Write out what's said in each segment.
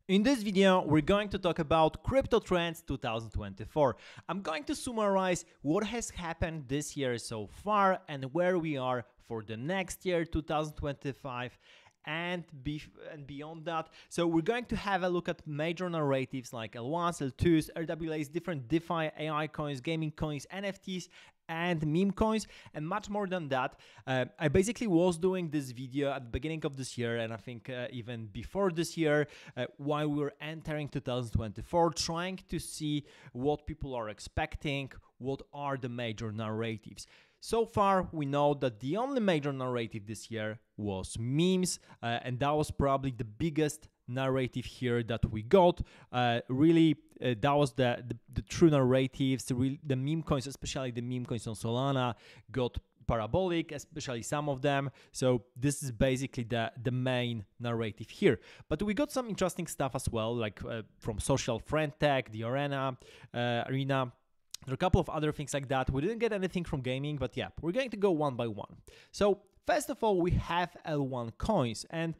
In this video, we're going to talk about Crypto Trends 2024. I'm going to summarize what has happened this year so far and where we are for the next year, 2025. And beyond that. So we're going to have a look at major narratives like L1s, L2s, RWAs, different DeFi, AI coins, gaming coins, NFTs, and meme coins, and much more than that. I basically was doing this video at the beginning of this year, and I think even before this year, while we were entering 2024, trying to see what people are expecting, what are the major narratives. So far, we know that the only major narrative this year was memes, and that was probably the biggest narrative here that we got. That was the true narratives. The meme coins, especially the meme coins on Solana, got parabolic, especially some of them. So this is basically the main narrative here. But we got some interesting stuff as well, like from social friend tech, the arena. There are a couple of other things like that. We didn't get anything from gaming, but yeah, we're going to go one by one. So first of all, we have L1 coins, and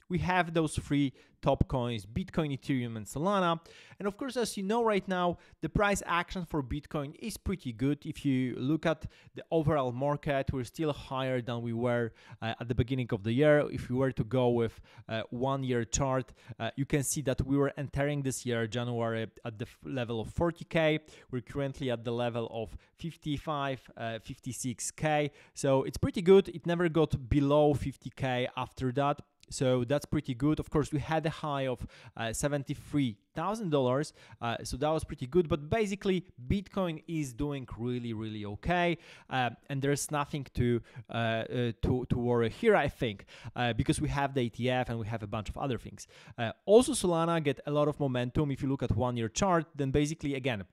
we have those three top coins: Bitcoin, Ethereum, and Solana. And of course, as you know right now, the price action for Bitcoin is pretty good. If you look at the overall market, we're still higher than we were at the beginning of the year. If you were to go with 1 year chart, you can see that we were entering this year, January, at the level of 40K. We're currently at the level of 55, 56K. So it's pretty good. It never got below 50K after that. So that's pretty good. Of course, we had a high of $73,000, so that was pretty good. But basically, Bitcoin is doing really okay, and there's nothing to worry here, I think, because we have the ETF and we have a bunch of other things. Also, Solana get a lot of momentum. If you look at 1 year chart, then basically, again,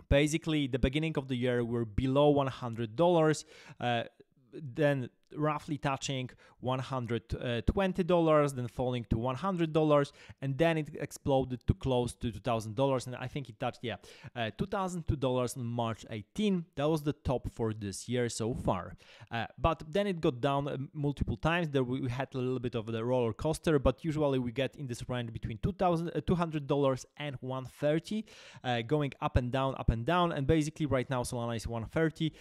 the beginning of the year we're below $100. Then roughly touching $120, then falling to $100, and then it exploded to close to $2,000, and I think it touched $2,002 on March 18. That was the top for this year so far, but then it got down multiple times. There we had a little bit of the roller coaster, but usually we get in this range between $200 and $130, going up and down, and basically right now Solana is $130.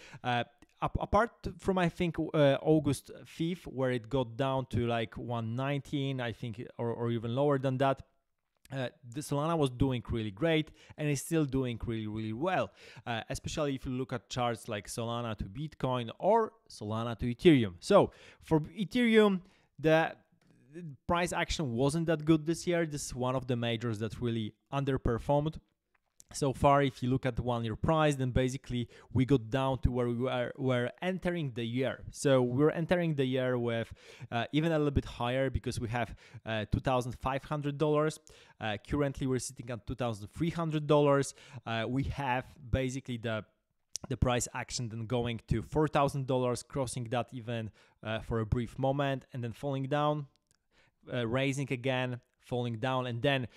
Apart from, I think, August 5th, where it got down to like 119, I think, or even lower than that, the Solana was doing really great and is still doing really well, especially if you look at charts like Solana to Bitcoin or Solana to Ethereum. So for Ethereum, the price action wasn't that good this year. This is one of the majors that really underperformed. So far, if you look at the 1 year price, then basically we got down to where we were entering the year. So we're entering the year with even a little bit higher, because we have $2,500. Currently, we're sitting at $2,300. We have basically the price action then going to $4,000, crossing that even for a brief moment, and then falling down, raising again, falling down, and then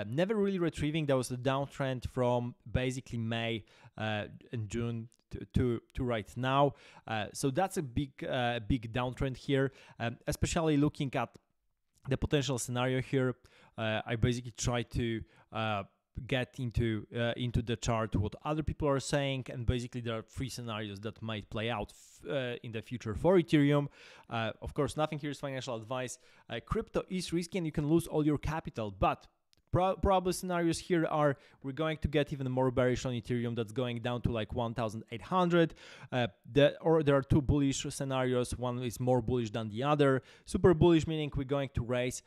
never really retrieving. There was a downtrend from basically May and June to right now. So that's a big downtrend here, especially looking at the potential scenario here. I basically try to get into the chart what other people are saying, and basically there are three scenarios that might play out in the future for Ethereum. Of course, nothing here is financial advice. Crypto is risky and you can lose all your capital, but probable scenarios here are we're going to get even more bearish on Ethereum, that's going down to like 1,800. Or there are two bullish scenarios. One is more bullish than the other. Super bullish meaning we're going to raise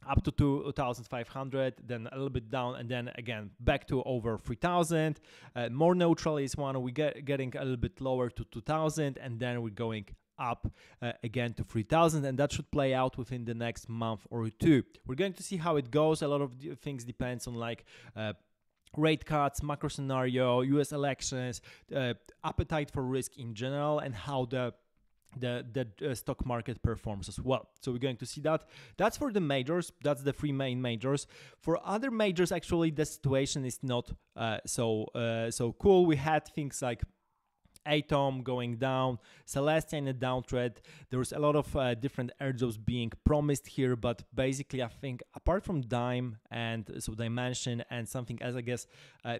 up to 2,500, then a little bit down, and then again back to over 3,000. More neutral is one we getting a little bit lower to 2,000, and then we're going up again to 3,000, and that should play out within the next month or two. We're going to see how it goes. A lot of things depends on like rate cuts, macro scenario, US elections, appetite for risk in general, and how the stock market performs as well. So we're going to see that. That's for the majors. That's the three main majors. For other majors, actually, the situation is not so cool. We had things like Atom going down, Celestia in a downtrend. There's a lot of different airdrops being promised here, but basically I think apart from Dime and so Dimension and something else, I guess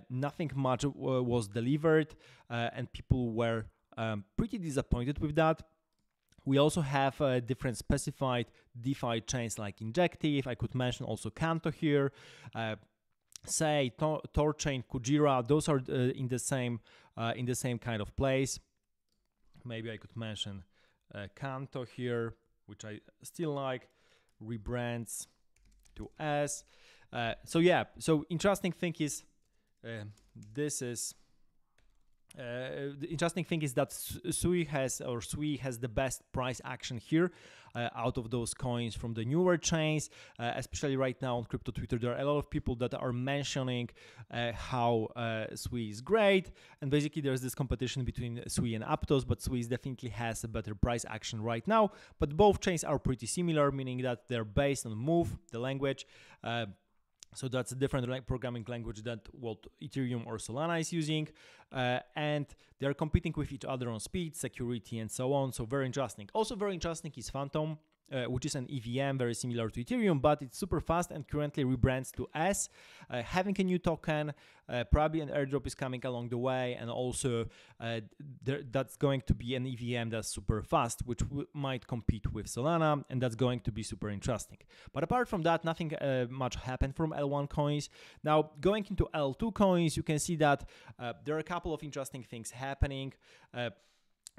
nothing much was delivered, and people were pretty disappointed with that. We also have different specified DeFi chains like Injective. I could mention also Canto here. Say Torchain, Kujira. Those are in the same kind of place. Maybe I could mention Canto here, which I still like. Rebrands to S. So yeah. So interesting thing is the interesting thing is that Sui has the best price action here out of those coins from the newer chains, especially right now on crypto Twitter. There are a lot of people that are mentioning how Sui is great, and basically there's this competition between Sui and Aptos, but Sui definitely has a better price action right now. But both chains are pretty similar, meaning that they're based on Move, the language. So that's a different programming language than what Ethereum or Solana is using. And they're competing with each other on speed, security, and so on. So very interesting. Also very interesting is Fantom, which is an EVM very similar to Ethereum, but it's super fast and currently rebrands to S. Having a new token, probably an airdrop is coming along the way, and also that's going to be an EVM that's super fast, which might compete with Solana, and that's going to be super interesting. But apart from that, nothing much happened from L1 coins. Now, going into L2 coins, you can see that there are a couple of interesting things happening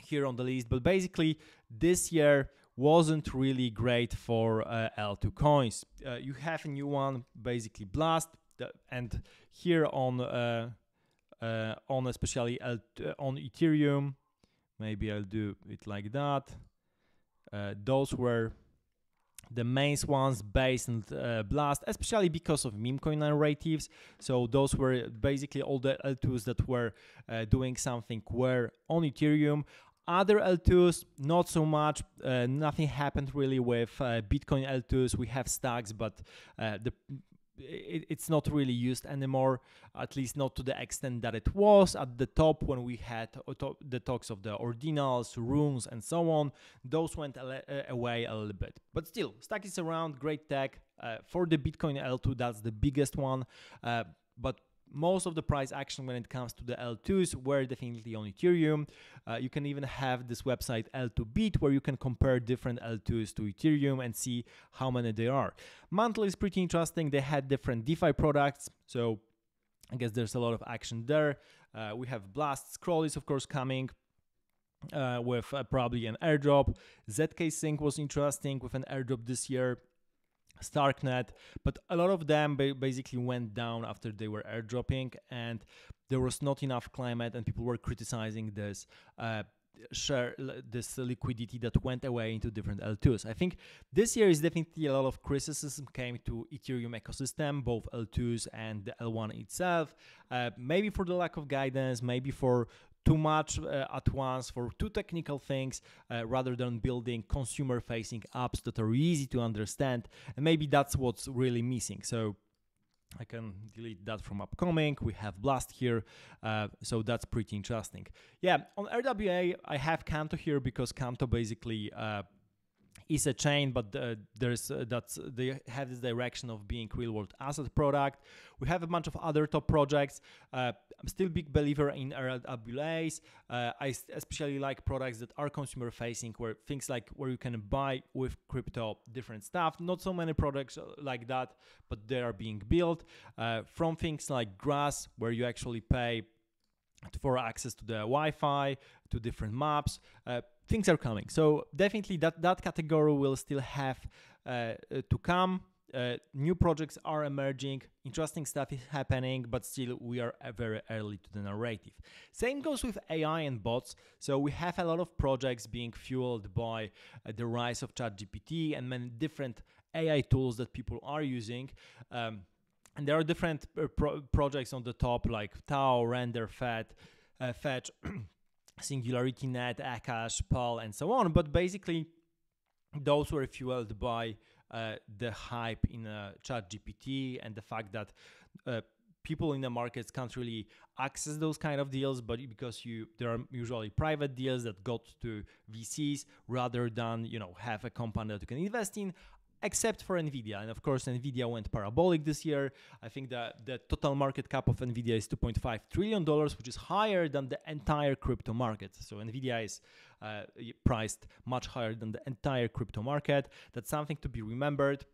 here on the list, but basically this year wasn't really great for L2 coins. You have a new one, basically Blast, and here on especially on Ethereum, maybe I'll do it like that. Those were the main ones based on Blast, especially because of meme coin narratives. So those were basically all the L2s that were doing something were on Ethereum. Other L2s, not so much. Nothing happened really with Bitcoin L2s. We have stacks, but it's not really used anymore, at least not to the extent that it was at the top when we had the talks of the ordinals, runes, and so on. Those went away a little bit. But still, stack is around, great tech. For the Bitcoin L2, that's the biggest one. But most of the price action when it comes to the L2s were definitely on Ethereum. You can even have this website L2Bit where you can compare different L2s to Ethereum and see how many there are. Mantle is pretty interesting. They had different DeFi products, so I guess there's a lot of action there. We have Blast Scroll is of course coming with probably an airdrop. ZK Sync was interesting with an airdrop this year. Starknet, but a lot of them basically went down after they were airdropping, and there was not enough climate, and people were criticizing this this liquidity that went away into different L2s. I think this year is definitely a lot of criticism came to Ethereum ecosystem, both L2s and the L1 itself, maybe for the lack of guidance, maybe for too much at once, for too technical things, rather than building consumer-facing apps that are easy to understand, and maybe that's what's really missing. So I can delete that from upcoming. We have Blast here, so that's pretty interesting. Yeah, on RWA, I have Canto here because Canto basically is a chain, but they have this direction of being real-world asset product. We have a bunch of other top projects. I'm still a big believer in RWAs. I especially like products that are consumer-facing, where things like where you can buy with crypto different stuff. Not so many products like that, but they are being built. From things like Grass, where you actually pay for access to the Wi-Fi, to different maps. Things are coming. So definitely that category will still have to come. New projects are emerging, interesting stuff is happening, but still we are very early to the narrative. Same goes with AI and bots. So we have a lot of projects being fueled by the rise of ChatGPT and many different AI tools that people are using. And there are different projects on the top like Tau, Render, Fetch, SingularityNet, Akash, Pal, and so on. But basically, those were fueled by the hype in ChatGPT and the fact that people in the markets can't really access those kind of deals, but because there are usually private deals that go to VCs rather than, you know, have a company that you can invest in, except for Nvidia. And of course, Nvidia went parabolic this year. I think that the total market cap of Nvidia is $2.5 trillion, which is higher than the entire crypto market. So Nvidia is priced much higher than the entire crypto market. That's something to be remembered.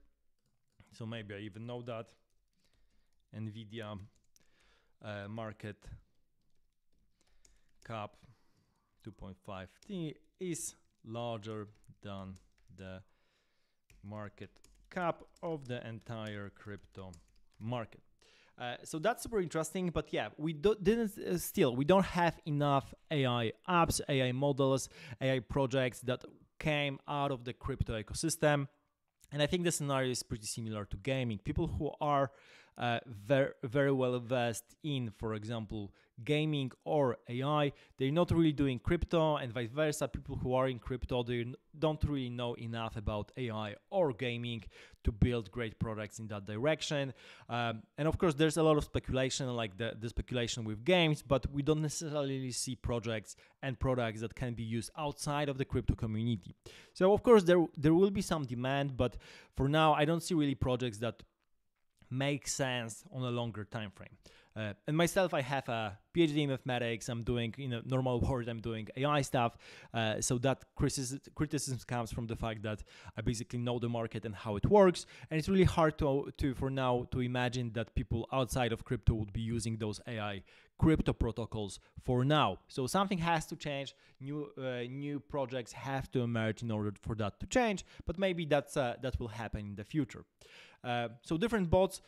So maybe I even know that. Nvidia market cap 2.5 T is larger than the market cap of the entire crypto market. So that's super interesting, but yeah, we don't have enough AI apps, AI models, AI projects that came out of the crypto ecosystem. And I think the scenario is pretty similar to gaming. People who are very well versed in, for example, gaming or AI, they're not really doing crypto, and vice versa. People who are in crypto, they don't really know enough about AI or gaming to build great products in that direction. And of course, there's a lot of speculation, like the speculation with games, but we don't necessarily see projects and products that can be used outside of the crypto community. So of course, there will be some demand, but for now, I don't see really projects that make sense on a longer time frame. And myself, I have a PhD in mathematics. I'm doing, in a normal world, I'm doing AI stuff. So that criticism comes from the fact that I basically know the market and how it works. And it's really hard for now to imagine that people outside of crypto would be using those AI crypto protocols for now. So something has to change. New projects have to emerge in order for that to change. But maybe that will happen in the future. So different bots.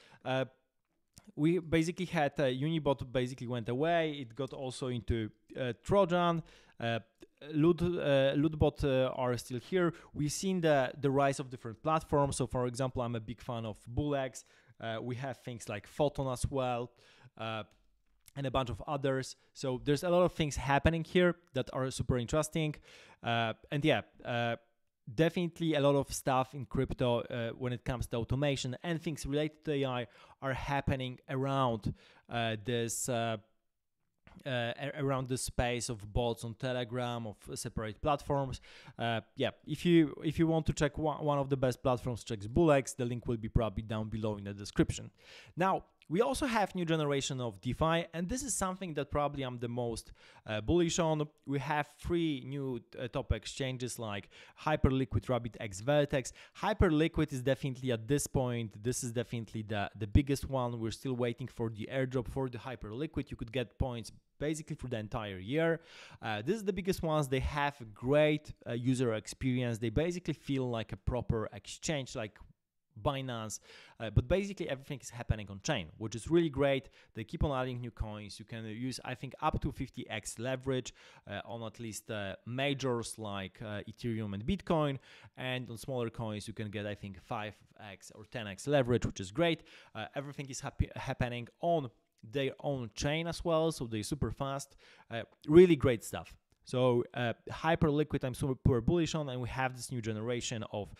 We basically had Unibot basically went away. It got also into Trojan. Lootbot are still here. We've seen the rise of different platforms. So for example, I'm a big fan of BullX. We have things like Photon as well, and a bunch of others. So there's a lot of things happening here that are super interesting. And yeah, definitely a lot of stuff in crypto when it comes to automation and things related to AI are happening around around the space of bots on Telegram, of separate platforms. Yeah, if you want to check one of the best platforms, check BullX. The link will be probably down below in the description. Now, we also have new generation of DeFi, and this is something that probably I'm the most bullish on. We have 3 new top exchanges like Hyperliquid, RabbitX, Vertex. Hyperliquid is definitely at this point, this is definitely the biggest one. We're still waiting for the airdrop for the Hyperliquid. You could get points basically for the entire year. This is the biggest ones. They have a great user experience. They basically feel like a proper exchange, like Binance, but basically everything is happening on chain, which is really great. They keep on adding new coins. You can use, I think, up to 50x leverage on at least majors like Ethereum and Bitcoin, and on smaller coins you can get, I think, 5x or 10x leverage, which is great. Everything is happening on their own chain as well, so they're super fast. Really great stuff. So Hyperliquid I'm super bullish on, and we have this new generation of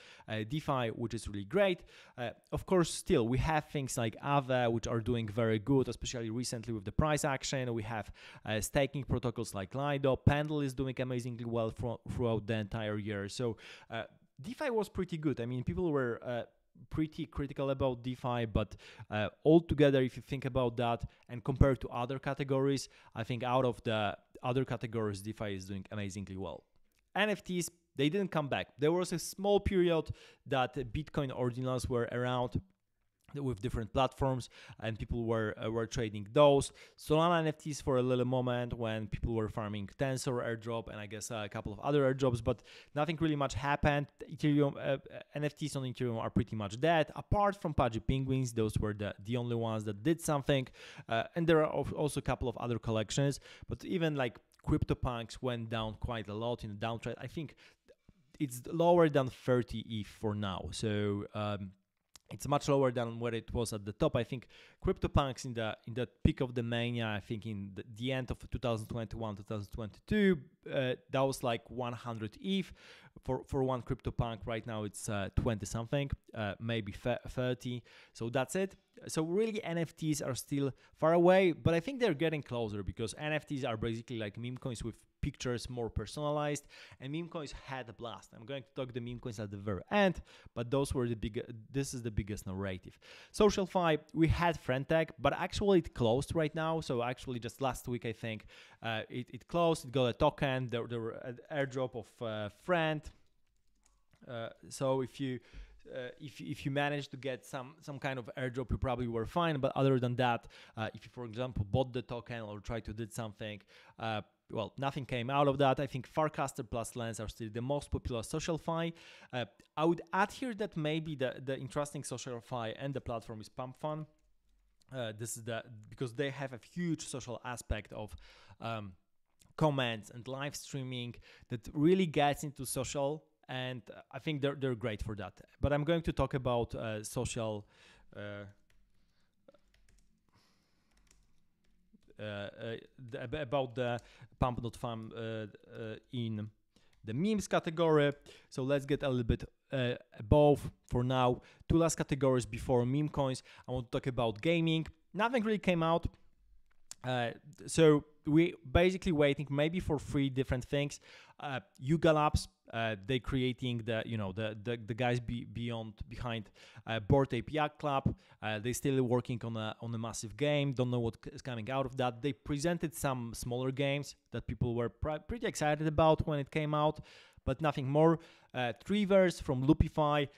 DeFi, which is really great. Of course, still we have things like Aave, which are doing very good, especially recently with the price action. We have staking protocols like Lido. Pendle is doing amazingly well throughout the entire year. So DeFi was pretty good. I mean, people were pretty critical about DeFi, but altogether, if you think about that and compare to other categories, I think out of the other categories, DeFi is doing amazingly well. NFTs, they didn't come back. There was a small period that Bitcoin ordinals were around with different platforms, and people were trading those. Solana NFTs for a little moment when people were farming Tensor airdrop and I guess a couple of other airdrops, but nothing really much happened. Ethereum NFTs on Ethereum are pretty much dead, apart from Pudgy Penguins. Those were the only ones that did something, and there are also a couple of other collections, but even like CryptoPunks went down quite a lot in the downtrend. I think it's lower than 30 ETH for now, so it's much lower than where it was at the top. I think CryptoPunks in the peak of the mania, I think in the end of 2021, 2022, that was like 100 ETH for one CryptoPunk. Right now it's 20 something, maybe 30. So that's it. So really NFTs are still far away, but I think they're getting closer because NFTs are basically like meme coins with pictures more personalized, and meme coins had a blast. I'm going to talk the meme coins at the very end, but those were the this is the biggest narrative. SocialFi, we had Friendtech, but actually it closed right now. So actually just last week, I think it closed, it got a token, there were an airdrop of Friend. So if you managed to get some kind of airdrop, you probably were fine. But other than that, if you, for example, bought the token or tried to do something, well, nothing came out of that. I think Farcaster plus Lens are still the most popular SocialFi. I would add here that maybe the interesting SocialFi and the platform is pump.fun. This is because they have a huge social aspect of comments and live streaming that really gets into social. And I think they're great for that. But I'm going to talk about social about the pump.fun in the memes category. So let's get a little bit above for now. Two last categories before meme coins. I want to talk about gaming. Nothing really came out. So we basically waiting maybe for 3 different things. GIGA Labs, they creating the guys behind Board API Club. They still working on a massive game. Don't know what is coming out of that. They presented some smaller games that people were pretty excited about when it came out, but nothing more. Treeverse from Loopify,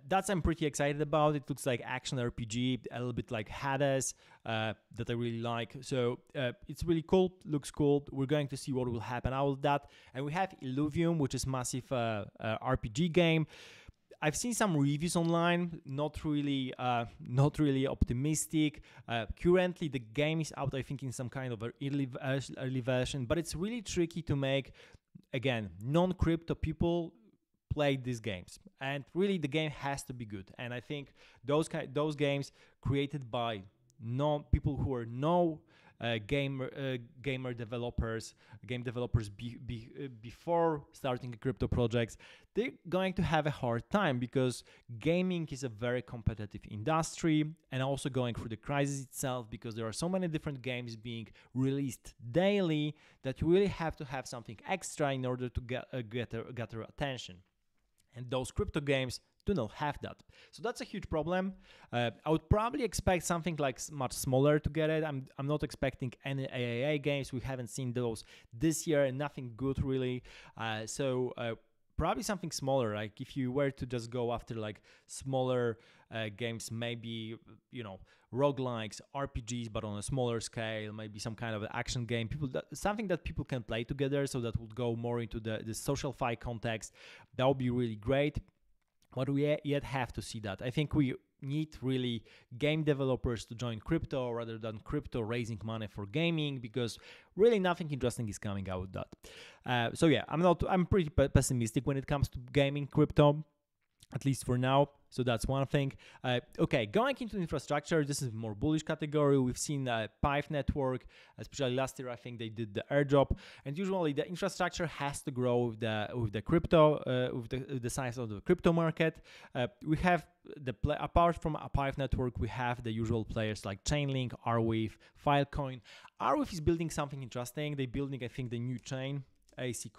that's I'm pretty excited about. It looks like action RPG, a little bit like Hades, that I really like. So it's really cool, looks cool. We're going to see what will happen out of that. And we have Illuvium, which is massive RPG game. I've seen some reviews online, not really optimistic. Currently, the game is out, I think, in some kind of early version, but it's really tricky to make. Again, non-crypto people play these games, and really the game has to be good. And I think those games created by people who are game developers before starting crypto projects, they're going to have a hard time because gaming is a very competitive industry, and also going through the crisis itself because there are so many different games being released daily that you really have to have something extra in order to get their attention. And those crypto games do not have that. So that's a huge problem. I would probably expect something like much smaller to get it. I'm not expecting any AAA games. We haven't seen those this year, and nothing good really. So probably something smaller. Like if you were to just go after like smaller games, maybe, roguelikes, RPGs, but on a smaller scale, maybe some kind of action game, something that people can play together. So that would go more into the SocialFi context. That would be really great. But we yet have to see that. I think we need really game developers to join crypto rather than crypto raising money for gaming, because really nothing interesting is coming out of that. So yeah, I'm pretty pessimistic when it comes to gaming crypto, at least for now. So that's one thing. Okay, going into infrastructure, this is a more bullish category. We've seen PEPE network, especially last year. I think they did the airdrop, and usually the infrastructure has to grow with the crypto, with the size of the crypto market. We have apart from a PEPE network, we have the usual players like Chainlink, Aave, Filecoin. Aave is building something interesting. They're building, I think, the new chain. AC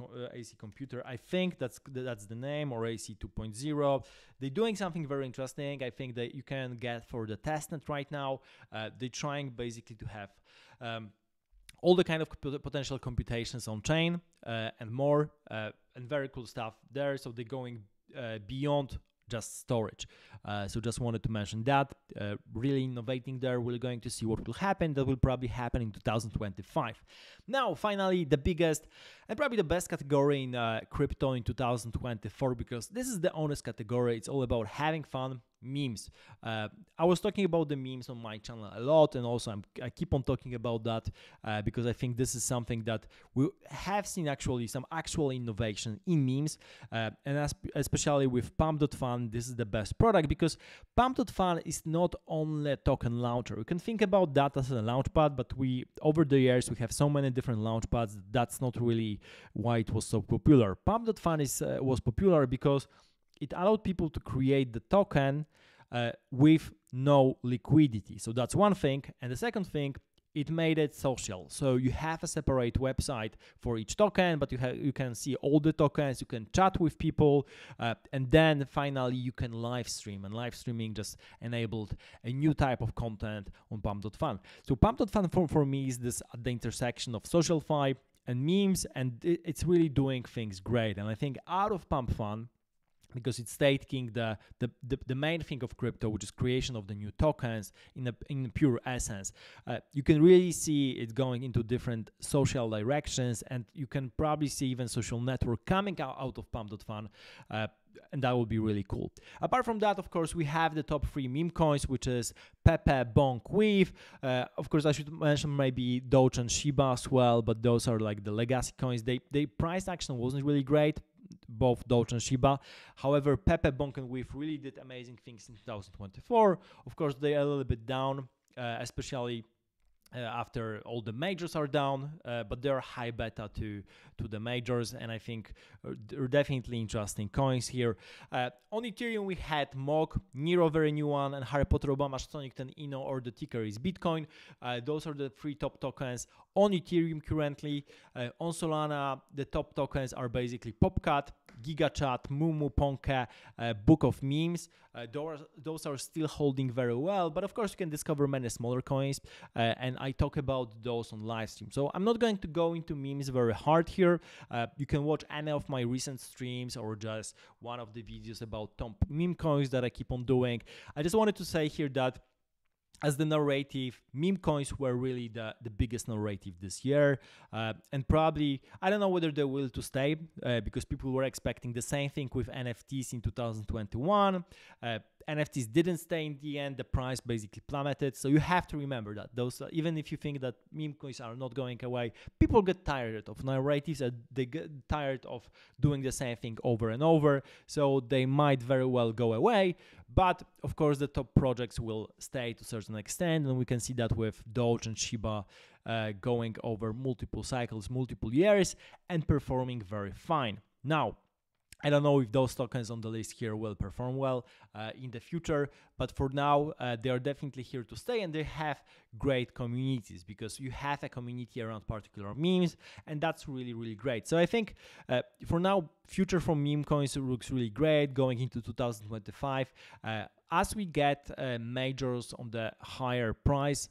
computer, I think that's the name, or AC 2.0. They're doing something very interesting. I think that you can get for the testnet right now. They're trying basically to have all the kind of potential computations on chain and more, and very cool stuff there. So they're going beyond just storage. So just wanted to mention that. Really innovating there. We're going to see what will happen. That will probably happen in 2025. Now, finally, the biggest and probably the best category in crypto in 2024, because this is the honest category. It's all about having fun. Memes. I was talking about the memes on my channel a lot, and also I keep on talking about that because I think this is something that we have seen actually some actual innovation in memes, and especially with pump.fun, this is the best product because pump.fun is not only a token launcher. We can think about that as a launchpad, but over the years we have so many different launchpads. That's not really why it was so popular. Pump.fun was popular because it allowed people to create the token with no liquidity. So that's one thing. And the second thing, it made it social. So you have a separate website for each token, but you can see all the tokens, you can chat with people, and then finally you can live stream. And live streaming just enabled a new type of content on pump.fun. So pump.fun for me is this at the intersection of SocialFi and memes, and it's really doing things great. And I think out of pump.fun, because it's taking the main thing of crypto, which is creation of the new tokens in pure essence. You can really see it going into different social directions, and you can probably see even social network coming out of pump.fun, and that would be really cool. Apart from that, of course, we have the top 3 meme coins, which is PEPE, BONK, Weave. Of course, I should mention maybe Doge and Shiba as well, but those are like the legacy coins. They price action wasn't really great, both Doge and Shiba. However, PEPE, BONK, and Weave really did amazing things in 2024. Of course, they are a little bit down, especially after all the majors are down, but they're high beta to the majors, and I think they're definitely interesting coins here. On Ethereum, we had MOG, Nero, very new one, and Harry Potter, Obama, Sonic, and Ino, or the ticker is Bitcoin. Those are the 3 top tokens on Ethereum currently. On Solana, the top tokens are basically POPCAT, GigaChat, Mumu, Ponka, Book of Memes. Those are still holding very well, but of course you can discover many smaller coins, and I talk about those on live stream. So I'm not going to go into memes very hard here. You can watch any of my recent streams or just one of the videos about top meme coins that I keep on doing. I just wanted to say here that as the narrative, meme coins were really the biggest narrative this year, and probably, I don't know whether they will to stay, because people were expecting the same thing with NFTs in 2021. NFTs didn't stay in the end, the price basically plummeted. So you have to remember that those, even if you think that meme coins are not going away, people get tired of narratives, and they get tired of doing the same thing over and over. So they might very well go away, but of course the top projects will stay to a certain extent, and we can see that with Doge and Shiba going over multiple cycles, multiple years, and performing very fine. Now, I don't know if those tokens on the list here will perform well in the future, but for now, they are definitely here to stay, and they have great communities, because you have a community around particular memes, and that's really, really great. So I think for now, future for meme coins looks really great going into 2025. As we get majors on the higher price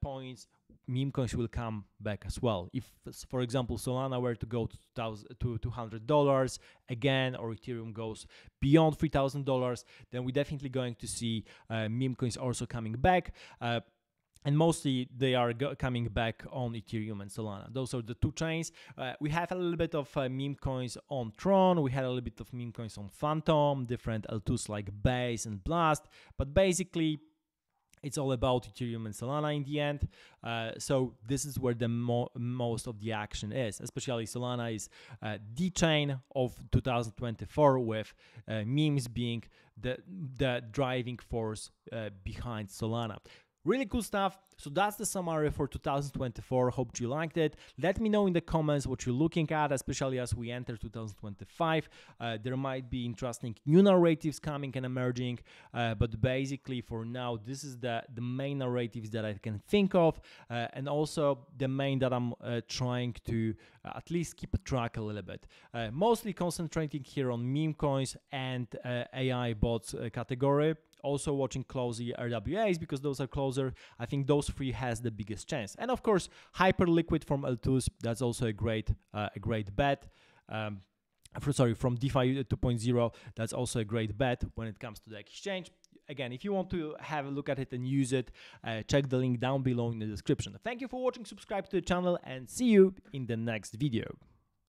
points, meme coins will come back as well. If, for example, Solana were to go to $200 again, or Ethereum goes beyond $3,000, then we're definitely going to see meme coins also coming back. And mostly they are coming back on Ethereum and Solana. Those are the 2 chains. We have a little bit of meme coins on Tron. We had a little bit of meme coins on Fantom, different L2s like Base and Blast. But basically, it's all about Ethereum and Solana in the end. So this is where the most of the action is. Especially Solana is the chain of 2024, with memes being the driving force behind Solana. Really cool stuff. So that's the summary for 2024. Hope you liked it. Let me know in the comments what you're looking at, especially as we enter 2025. There might be interesting new narratives coming and emerging, but basically for now, this is the main narratives that I can think of, and also the main that I'm trying to at least keep track a little bit. Mostly concentrating here on meme coins and AI bots category. Also watching closely RWAs, because those are closer. I think those 3 has the biggest chance. And of course, Hyperliquid from L2s, that's also a great bet. From DeFi 2.0, that's also a great bet when it comes to the exchange. Again, if you want to have a look at it and use it, check the link down below in the description. Thank you for watching, subscribe to the channel, and see you in the next video.